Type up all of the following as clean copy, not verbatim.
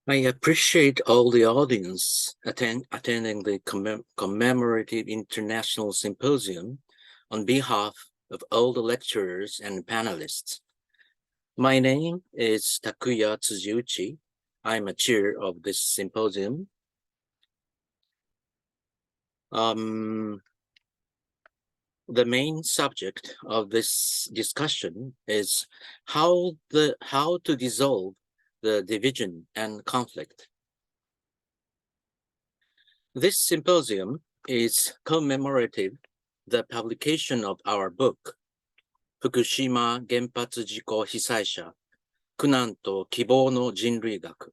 I appreciate all the audience attending the commemorative International Symposium on behalf of all the lecturers and panelists. My name is Takuya TSUJIUCHI. I'm a chair of this symposium. The main subject of this discussion is how to dissolve the division and conflict. This symposium is commemorative the publication of our book, Fukushima Genpatsu Jiko Hisaisha, Kunan to Kibou no Jinrui-gaku.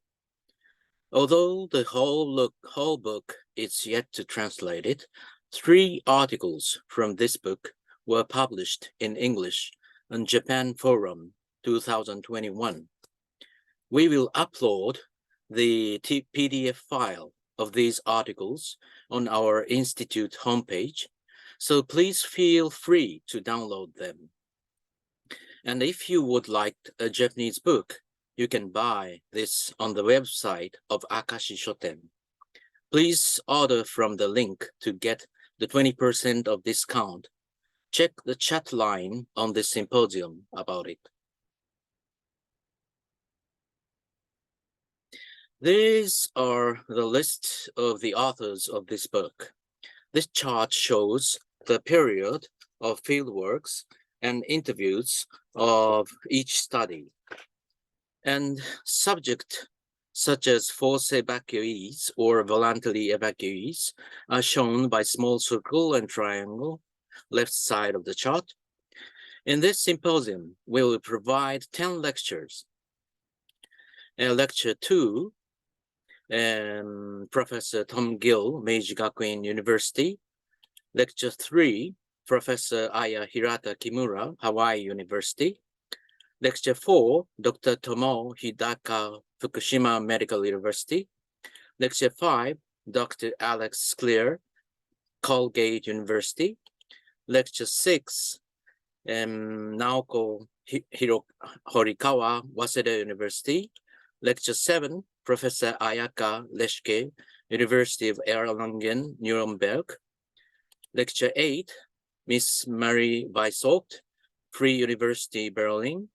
Although the whole book is yet to translate it, 3 articles from this book were published in English on Japan Forum 2021. We will upload the PDF file of these articles on our institute homepage, so please feel free to download them. And if you would like a Japanese book, you can buy this on the website of Akashi Shoten. Please order from the link to get the 20% of discount. Check the chat line on this symposium about it. These are the list of the authors of this book. This chart shows the period of fieldworks and interviews of each study. And subject such as forced evacuees or voluntary evacuees are shown by small circle and triangle, left side of the chart. In this symposium, we will provide 10 lectures. Lecture 2, Professor Tom Gill, Meiji Gakuin University. Lecture 3, Professor Aya Hirata Kimura, Hawaii University. Lecture 4, Dr. Tomo Hidaka, Fukushima Medical University. Lecture 5, Dr. Alex Clear, Colgate University. Lecture 6, Naoko Horikawa, Waseda University. Lecture 7, Professor Ayaka Leschke, University of Erlangen, Nuremberg. Lecture 8, Miss Marie Weissogt, Free University, Berlin.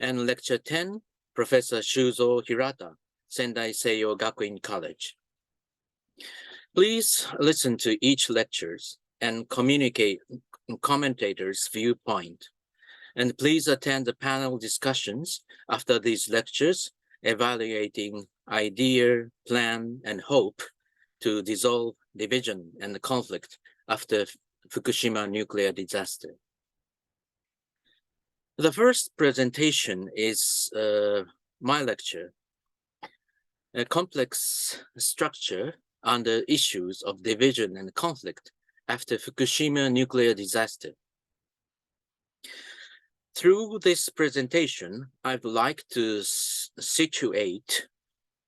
And lecture 10, Professor Shuzo Hirata, Sendai Seiyo Gakuin College. Please listen to each lectures and communicate commentators' viewpoint. And please attend the panel discussions after these lectures, evaluating idea, plan, and hope to dissolve division and conflict after Fukushima nuclear disaster. The first presentation is my lecture, a complex structure under issues of division and conflict after Fukushima nuclear disaster. Through this presentation, I'd like to situate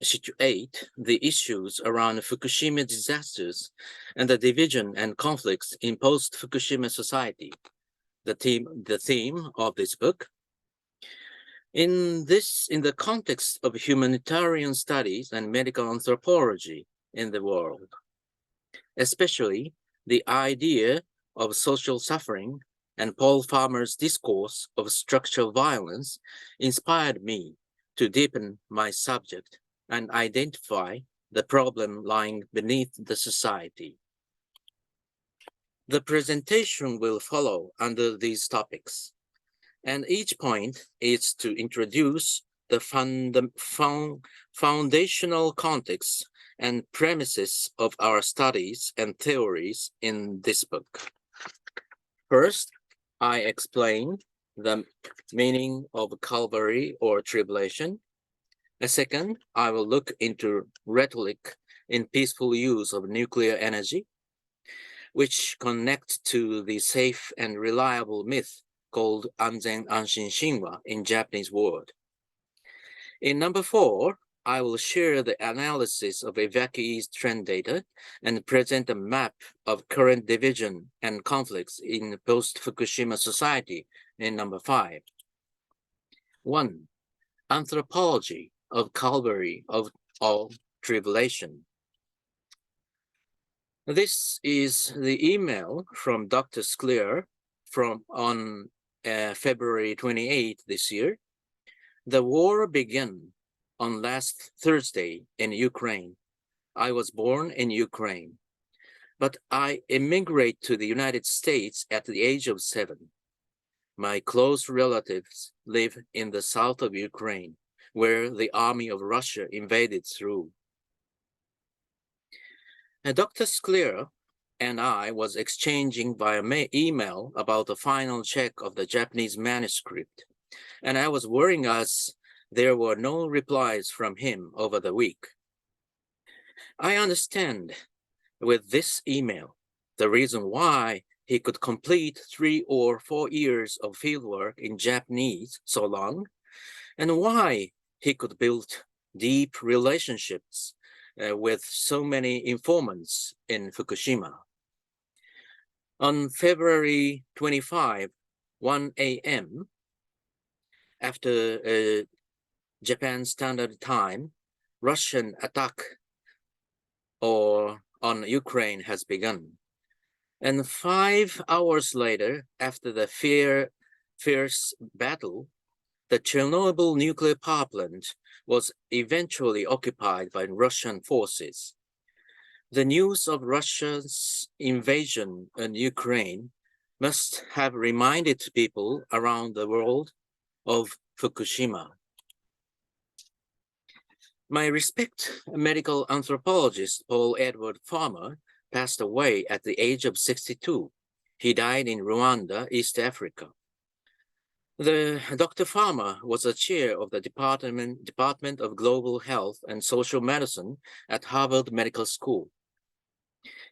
the issues around Fukushima disasters and the division and conflicts in post-Fukushima society, the theme of this book. In the context of humanitarian studies and medical anthropology in the world, especially the idea of social suffering and Paul Farmer's discourse of structural violence inspired me to deepen my subject and identify the problem lying beneath the society. The presentation will follow under these topics, and each point is to introduce the foundational context and premises of our studies and theories in this book. First, I explain the meaning of Calvary or Tribulation. Second, I will look into Rhetoric in peaceful use of nuclear energy, which connect to the safe and reliable myth called Anzen, Anshin, Shinwa in Japanese word. In number 4, I will share the analysis of evacuees trend data and present a map of current division and conflicts in post-Fukushima society in number 5. 1. Anthropology of Calvary, of Tribulation. This is the email from Dr. Sklear on February 28 this year. The war began on last Thursday in Ukraine. I was born in Ukraine, but I immigrated to the United States at the age of 7. My close relatives live in the south of Ukraine, where the army of Russia invaded through. Dr. Sklear and I was exchanging via email about the final check of the Japanese manuscript, and I was worrying as there were no replies from him over the week. I understand with this email the reason why he could complete 3 or 4 years of fieldwork in Japanese so long, and why he could build deep relationships with so many informants in Fukushima. On February 25, 1 a.m., after Japan Standard Time, Russian attack on Ukraine has begun. And 5 hours later, after the fierce battle, the Chernobyl nuclear power plant was eventually occupied by Russian forces. The news of Russia's invasion in Ukraine must have reminded people around the world of Fukushima. My respected medical anthropologist, Paul Edward Farmer, passed away at the age of 62. He died in Rwanda, East Africa. Dr. Farmer was the chair of the Department of Global Health and Social Medicine at Harvard Medical School.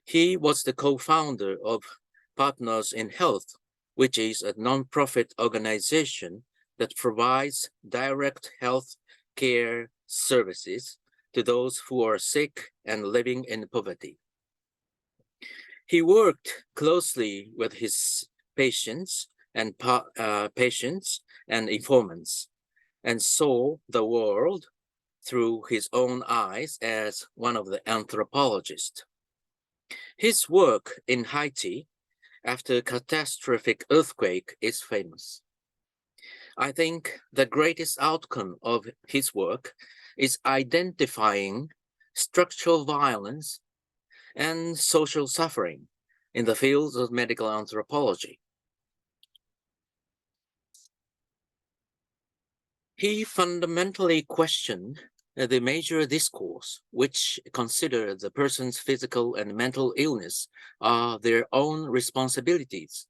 He was the co-founder of Partners in Health, which is a non-profit organization that provides direct health care services to those who are sick and living in poverty. He worked closely with his patients and informants, and saw the world through his own eyes as one of the anthropologists. His work in Haiti after a catastrophic earthquake is famous. I think the greatest outcome of his work is identifying structural violence and social suffering in the fields of medical anthropology. He fundamentally questioned the major discourse, which consider the person's physical and mental illness are their own responsibilities.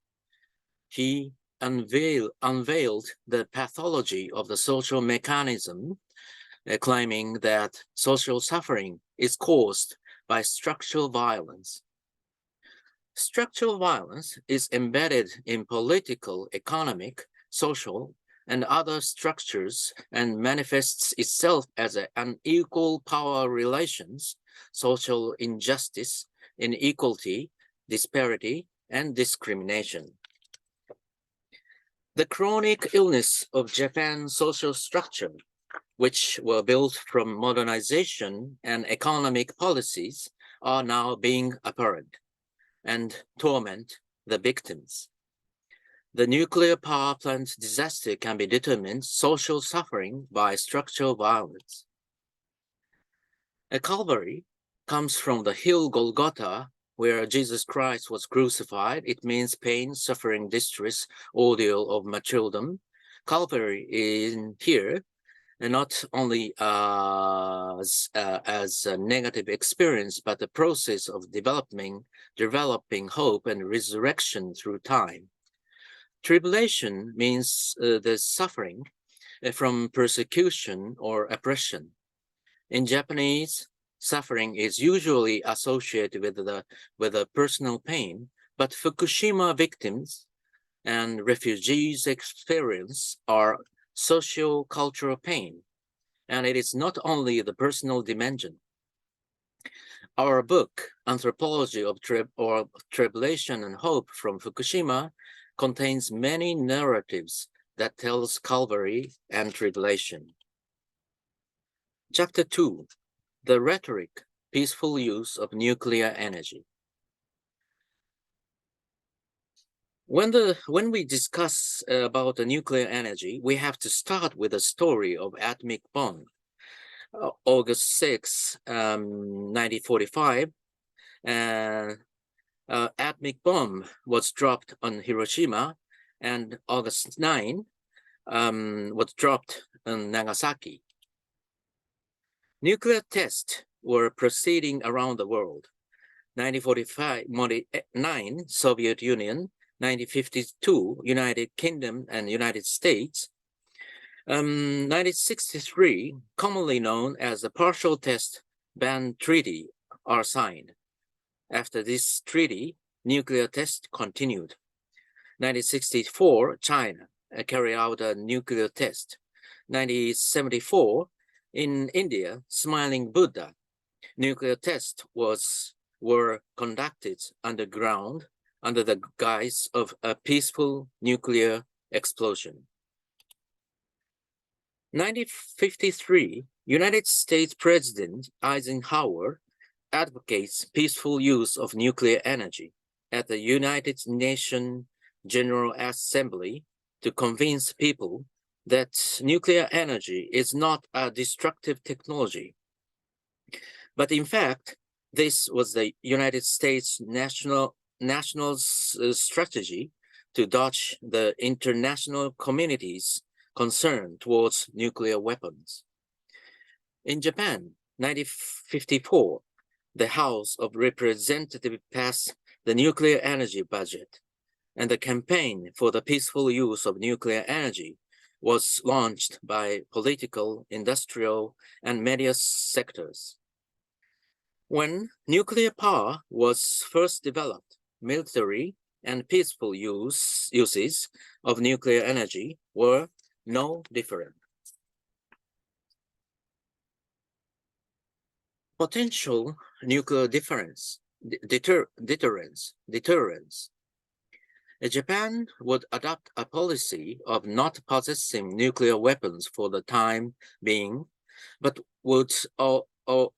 He unveiled the pathology of the social mechanism, claiming that social suffering is caused by structural violence. Structural violence is embedded in political, economic, social, and other structures and manifests itself as unequal power relations, social injustice, inequality, disparity, and discrimination. The chronic illness of Japan's social structure, which were built from modernization and economic policies, are now being apparent and torment the victims. The nuclear power plant disaster can be determined social suffering by structural violence. A Calvary comes from the hill Golgotha, where Jesus Christ was crucified. It means pain, suffering, distress, ordeal of martyrdom. Calvary is here, and not only as a negative experience, but the process of developing hope and resurrection through time. Tribulation means the suffering from persecution or oppression. In Japanese, suffering is usually associated with a personal pain, but Fukushima victims and refugees' experience are socio-cultural pain, and it is not only the personal dimension. Our book, Anthropology of Tribulation and Hope from Fukushima, contains many narratives that tells Calvary and Tribulation. Chapter 2, the Rhetoric, Peaceful Use of Nuclear Energy. When we discuss about the nuclear energy, we have to start with the story of atomic bomb. August 6, 1945, atomic bomb was dropped on Hiroshima, and August 9 was dropped on Nagasaki. Nuclear tests were proceeding around the world. 1949, Soviet Union. 1952, United Kingdom and United States. 1963, commonly known as the Partial Test Ban Treaty, are signed. After this treaty, nuclear tests continued. 1964, China carried out a nuclear test. 1974, in India, Smiling Buddha, nuclear tests were conducted underground under the guise of a peaceful nuclear explosion. 1953, United States President Eisenhower advocates peaceful use of nuclear energy at the United Nations General Assembly to convince people that nuclear energy is not a destructive technology. But in fact, this was the United States national strategy to dodge the international community's concern towards nuclear weapons. In Japan, 1954, the House of Representatives passed the nuclear energy budget, and the campaign for the peaceful use of nuclear energy was launched by political, industrial, and media sectors. When nuclear power was first developed, military and peaceful uses of nuclear energy were no different. Potential nuclear deterrence. Japan would adopt a policy of not possessing nuclear weapons for the time being, but would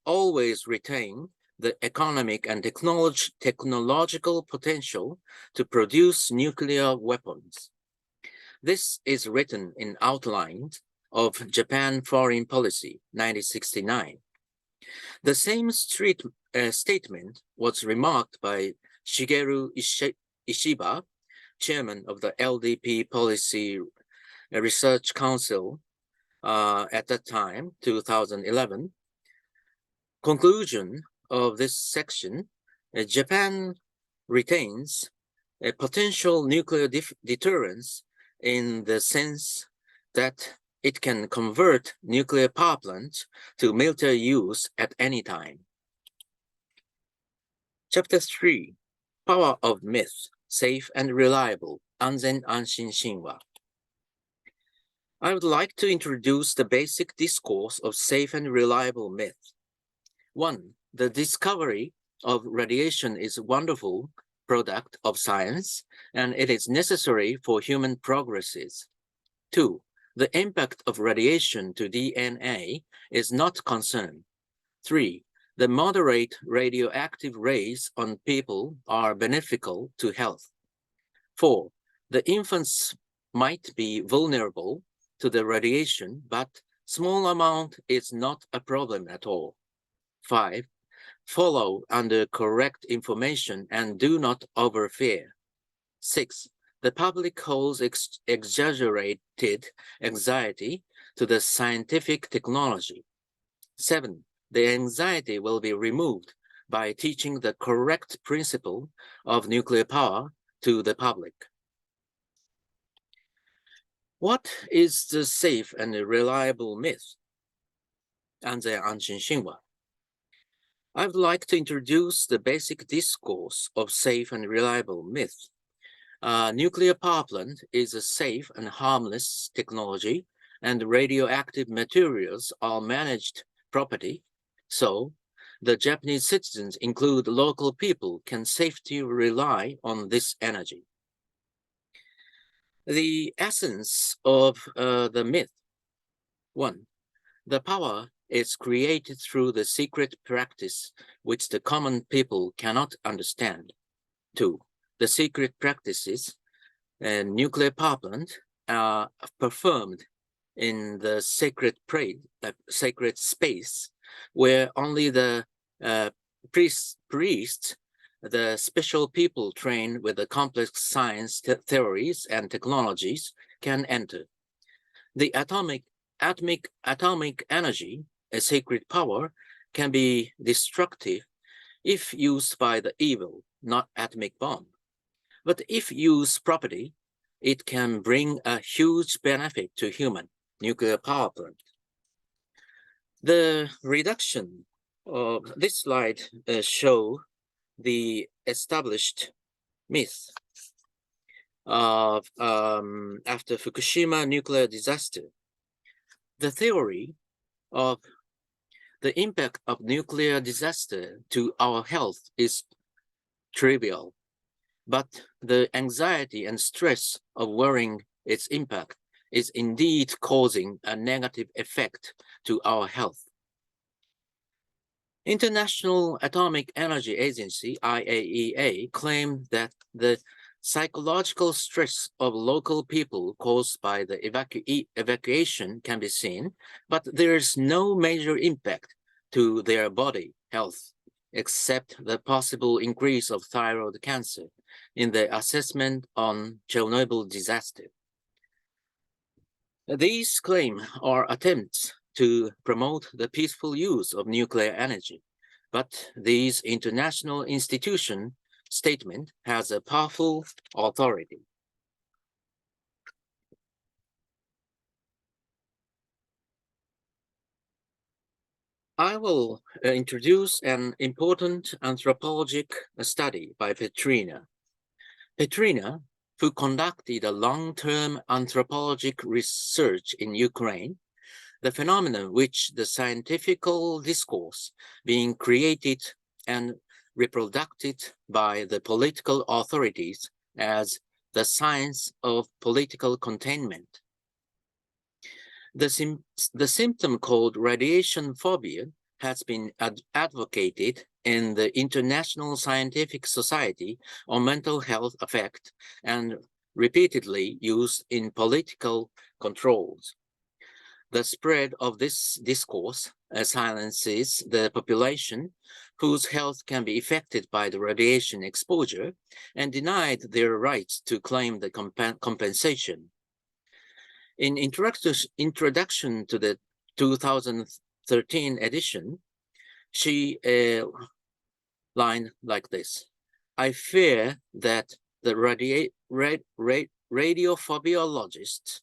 always retain the economic and technological potential to produce nuclear weapons. This is written in outline of Japan Foreign Policy, 1969. The same statement was remarked by Shigeru Ishiba, chairman of the LDP Policy Research Council at that time, 2011. Conclusion of this section, Japan retains a potential nuclear deterrence in the sense that it can convert nuclear power plants to military use at any time. Chapter 3, Power of Myth, Safe and Reliable, Anzen, Anshin, Shinwa. I would like to introduce the basic discourse of safe and reliable myth. 1. The discovery of radiation is a wonderful product of science, and it is necessary for human progresses. 2. The impact of radiation to DNA is not concerned. 3. The moderate radioactive rays on people are beneficial to health. 4. The infants might be vulnerable to the radiation, but small amount is not a problem at all. 5. Follow under correct information and do not overfear. 6. The public holds exaggerated anxiety to the scientific technology. 7. The anxiety will be removed by teaching the correct principle of nuclear power to the public. What is the safe and reliable myth? Anzen, Anshin, Shinwa. I would like to introduce the basic discourse of safe and reliable myth. Nuclear power plant is a safe and harmless technology, and radioactive materials are managed property. So, the Japanese citizens, include local people, can safely rely on this energy. The essence of the myth. 1. The power is created through the secret practice which the common people cannot understand. 2. The secret practices and nuclear power plant are performed in the sacred space where only the priests, the special people trained with the complex science theories and technologies can enter. The atomic energy, a sacred power, can be destructive if used by the evil, not atomic bomb. But if used properly, it can bring a huge benefit to human nuclear power plant. The reduction of this slide show the established myth of after Fukushima nuclear disaster. The theory of the impact of nuclear disaster to our health is trivial, but the anxiety and stress of worrying its impact is indeed causing a negative effect to our health. International Atomic Energy Agency, IAEA, claimed that the psychological stress of local people caused by the evacuation can be seen, but there is no major impact to their body health, except the possible increase of thyroid cancer in the assessment on Chernobyl disaster. These claims are attempts to promote the peaceful use of nuclear energy, but this international institution statement has a powerful authority. I will introduce an important anthropologic study by Petrina. Petrina, who conducted a long-term anthropologic research in Ukraine, the phenomenon which the scientific discourse being created and reproduced by the political authorities as the science of political containment. The symptom called radiation phobia has been advocated in the International Scientific Society on Mental Health Effect and repeatedly used in political controls. The spread of this discourse silences the population whose health can be affected by the radiation exposure and denied their rights to claim the compensation. In introduction to the 2013 edition, she lined like this: I fear that the radiophobiologists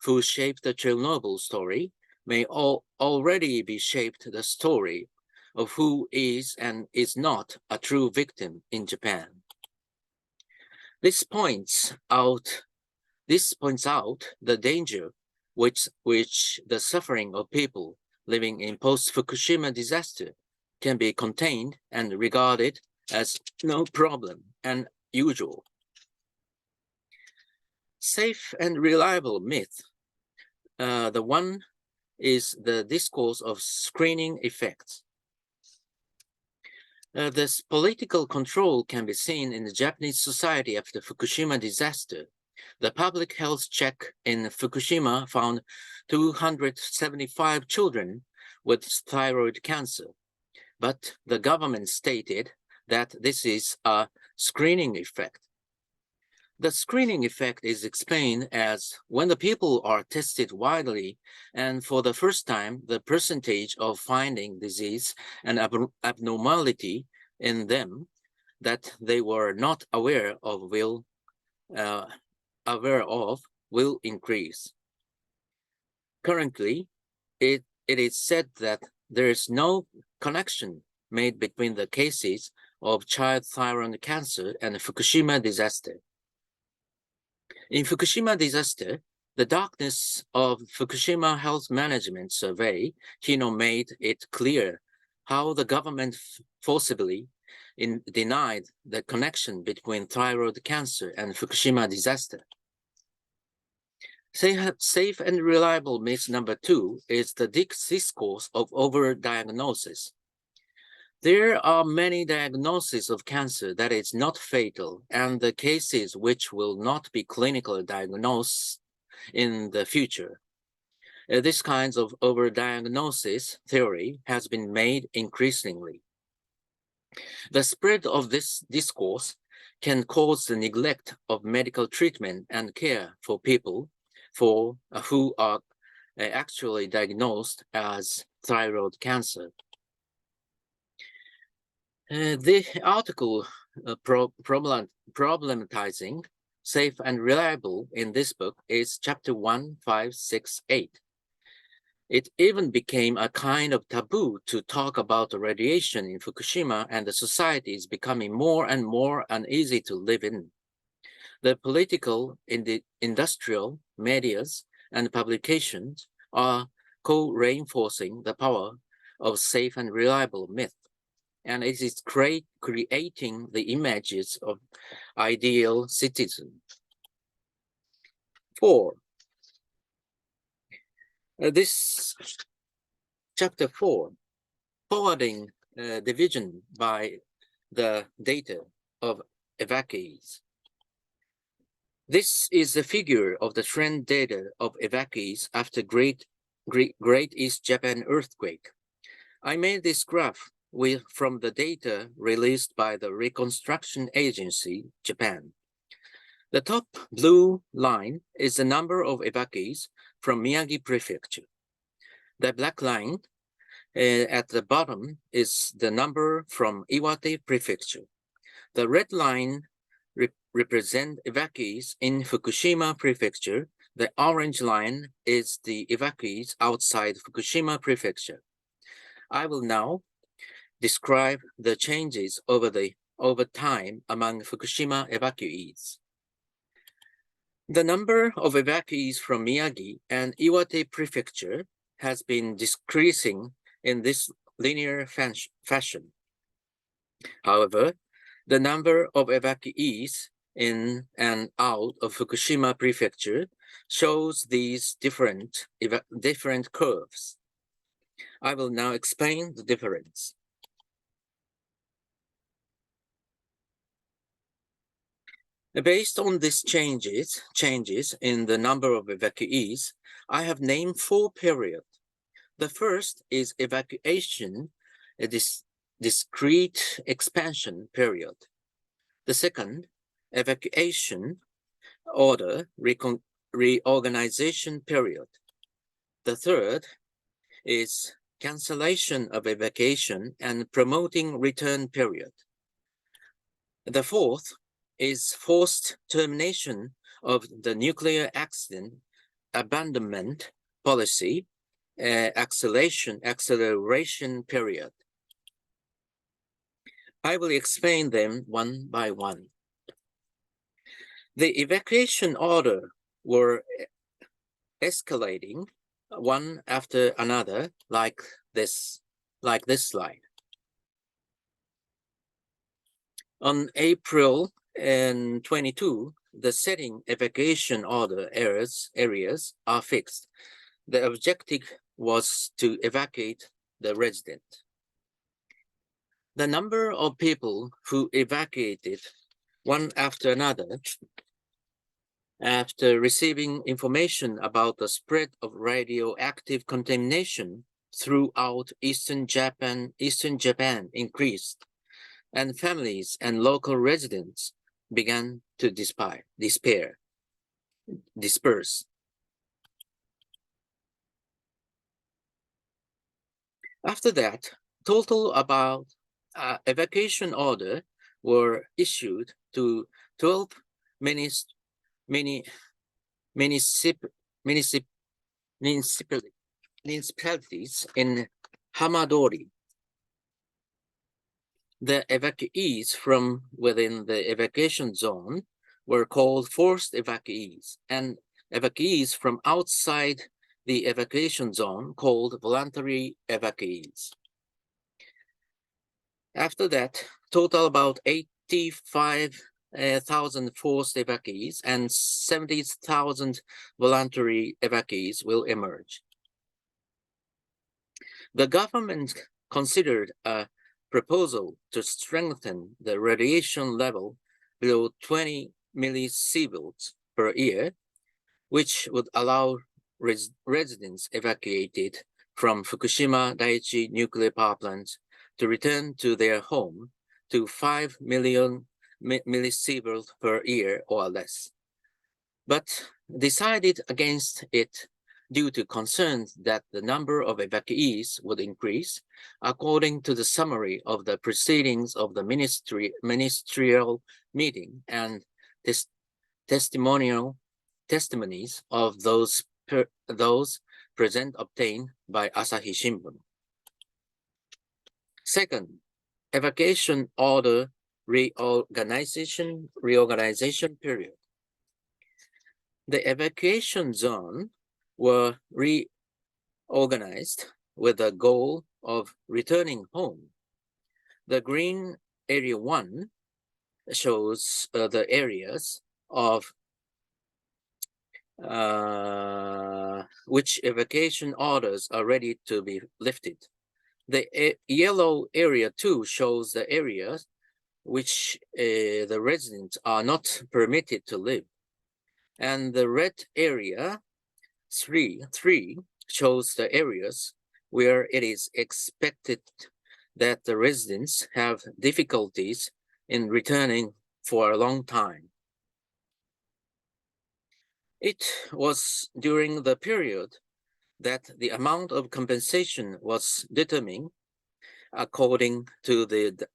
who shaped the Chernobyl story may already be shaped the story of who is and is not a true victim in Japan. This points out the danger which the suffering of people living in post-Fukushima disaster can be contained and regarded as no problem and usual. Safe and reliable myth. The one is the discourse of screening effects. This political control can be seen in the Japanese society after Fukushima disaster. The public health check in Fukushima found 275 children with thyroid cancer, but the government stated that this is a screening effect. The screening effect is explained as when the people are tested widely and for the first time, the percentage of finding disease and abnormality in them that they were not aware of will increase. Currently, it is said that there is no connection made between the cases of child thyroid cancer and the Fukushima disaster. In Fukushima disaster, the darkness of Fukushima Health Management Survey, Hino made it clear how the government forcibly denied the connection between thyroid cancer and Fukushima disaster. Safe and reliable myth number 2 is the discourse of overdiagnosis. There are many diagnoses of cancer that is not fatal, and the cases which will not be clinically diagnosed in the future. This kind of overdiagnosis theory has been made increasingly. The spread of this discourse can cause the neglect of medical treatment and care for people who are actually diagnosed as thyroid cancer. The article problematizing safe and reliable in this book is chapter 1568. It even became a kind of taboo to talk about the radiation in Fukushima, and the society is becoming more and more uneasy to live in. The political, industrial, medias, and publications are co-reinforcing the power of safe and reliable myth, and it is creating the images of ideal citizens. 4. This chapter 4, forwarding division by the data of evacuees. This is a figure of the trend data of evacuees after Great East Japan earthquake. I made this graph from the data released by the Reconstruction Agency, Japan. The top blue line is the number of evacuees from Miyagi Prefecture. The black line at the bottom is the number from Iwate Prefecture. The red line represents evacuees in Fukushima Prefecture. The orange line is the evacuees outside Fukushima Prefecture. I will now describe the changes over time among Fukushima evacuees. The number of evacuees from Miyagi and Iwate Prefecture has been decreasing in this linear fashion. However, the number of evacuees in and out of Fukushima Prefecture shows these different curves. I will now explain the difference. Based on these changes in the number of evacuees, I have named 4 periods. The first is evacuation, a discrete expansion period. The second, evacuation order reorganization period. The third is cancellation of evacuation and promoting return period. The fourth is forced termination of the nuclear accident abandonment policy, acceleration period. I will explain them one by one. The evacuation order were escalating one after another like this slide. On April 22, the setting evacuation order areas are fixed. The objective was to evacuate the resident. The number of people who evacuated one after another after receiving information about the spread of radioactive contamination throughout Eastern Japan increased, and families and local residents began to disperse. After that, total about evacuation order were issued to 12 municipalities in Hamadori. The evacuees from within the evacuation zone were called forced evacuees, and evacuees from outside the evacuation zone called voluntary evacuees. After that, total about 85 1,000 forced evacuees and 70,000 voluntary evacuees will emerge. The government considered a proposal to strengthen the radiation level below 20 millisieverts per year, which would allow residents evacuated from Fukushima Daiichi nuclear power plant to return to their home to 5 million millisieverts per year or less, but decided against it due to concerns that the number of evacuees would increase, according to the summary of the proceedings of the ministerial meeting and testimonies of those present obtained by Asahi Shimbun. Second, evacuation order reorganization period. The evacuation zone were reorganized with the goal of returning home. The green area 1 shows the areas of which evacuation orders are ready to be lifted. The yellow area 2 shows the areas which the residents are not permitted to live. And the red area 3 shows the areas where it is expected that the residents have difficulties in returning for a long time. It was during the period that the amount of compensation was determined according to the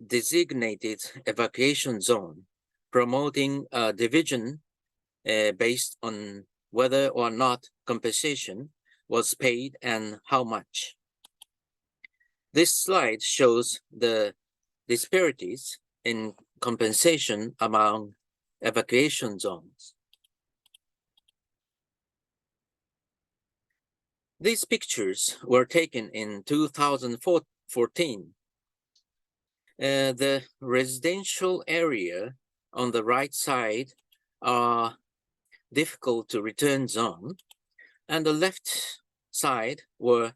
designated evacuation zone, promoting a division based on whether or not compensation was paid and how much. This slide shows the disparities in compensation among evacuation zones. These pictures were taken in 2014. The residential area on the right side are difficult to return zone, and the left side were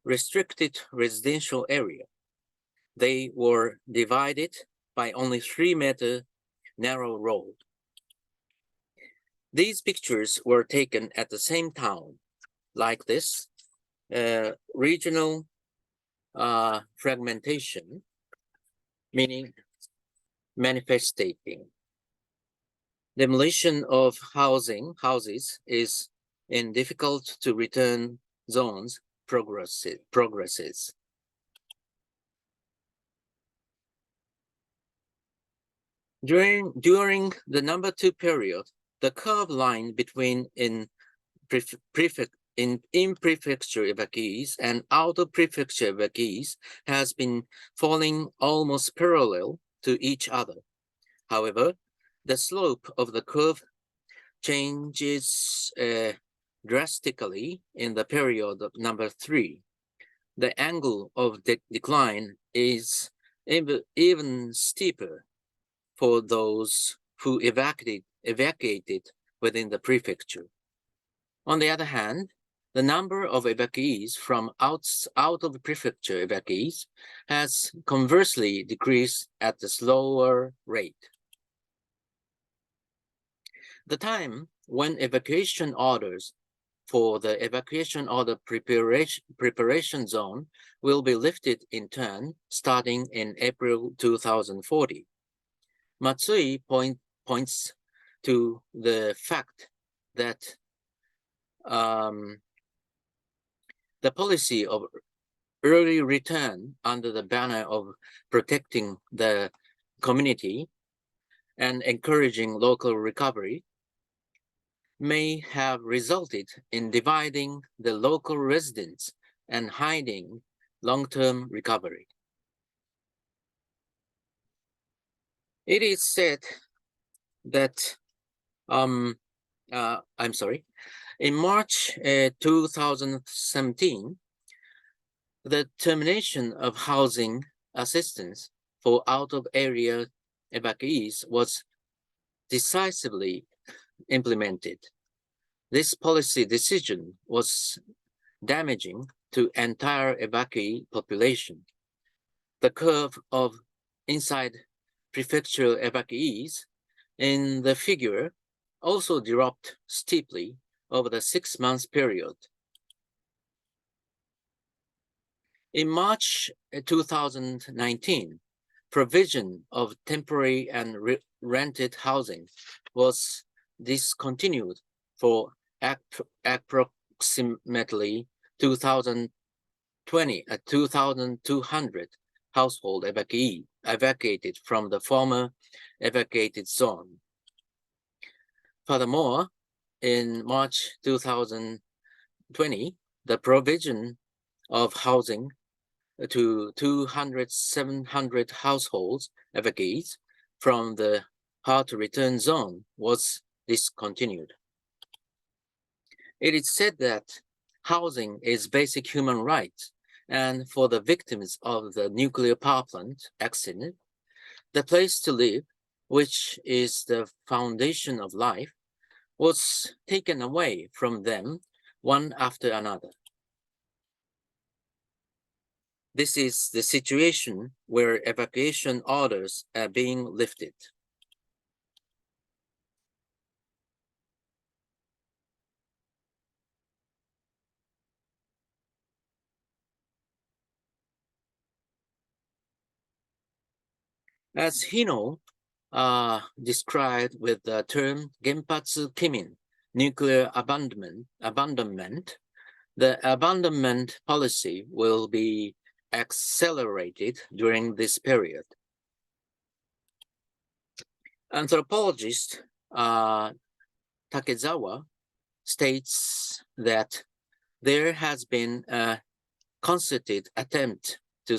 restricted residential area. They were divided by only 3-meter narrow road. These pictures were taken at the same town, like this, regional fragmentation, meaning manifesting. Demolition of houses is in difficult to return zones progresses. During the number 2 period, the curved line between in-prefecture evacuees and out-of-prefecture evacuees has been falling almost parallel to each other. However, the slope of the curve changes drastically in the period of number 3. The angle of decline is even steeper for those who evacuated within the prefecture. On the other hand, the number of evacuees from out of the prefecture evacuees has conversely decreased at a slower rate. The time when evacuation orders for the evacuation order preparation zone will be lifted in turn starting in April 2040. Matsui points to the fact that the policy of early return under the banner of protecting the community and encouraging local recovery may have resulted in dividing the local residents and hiding long-term recovery. It is said that, in March 2017, the termination of housing assistance for out-of-area evacuees was decisively implemented. This policy decision was damaging to entire evacuee population. The curve of inside prefectural evacuees in the figure also dropped steeply over the 6-month period. In March 2019, provision of temporary and rented housing was discontinued for approximately 2,200 household evacuated from the former evacuated zone. Furthermore, in March 2020, the provision of housing to 700 households evacuees from the hard return zone was discontinued. It is said that housing is basic human right, and for the victims of the nuclear power plant accident, the place to live, which is the foundation of life, was taken away from them one after another. This is the situation where evacuation orders are being lifted. As Hino described with the term Genpatsu Kimin, nuclear abandonment, the abandonment policy will be accelerated during this period. Anthropologist Takezawa states that there has been a concerted attempt to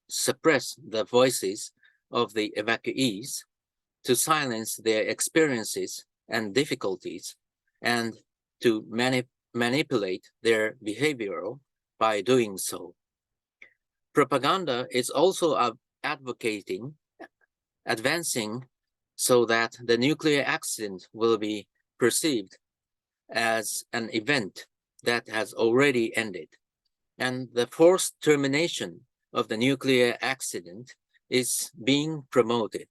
suppress the voices of the evacuees, to silence their experiences and difficulties, and to manipulate their behavior by doing so. Propaganda is also advancing so that the nuclear accident will be perceived as an event that has already ended, and the forced termination of the nuclear accident is being promoted.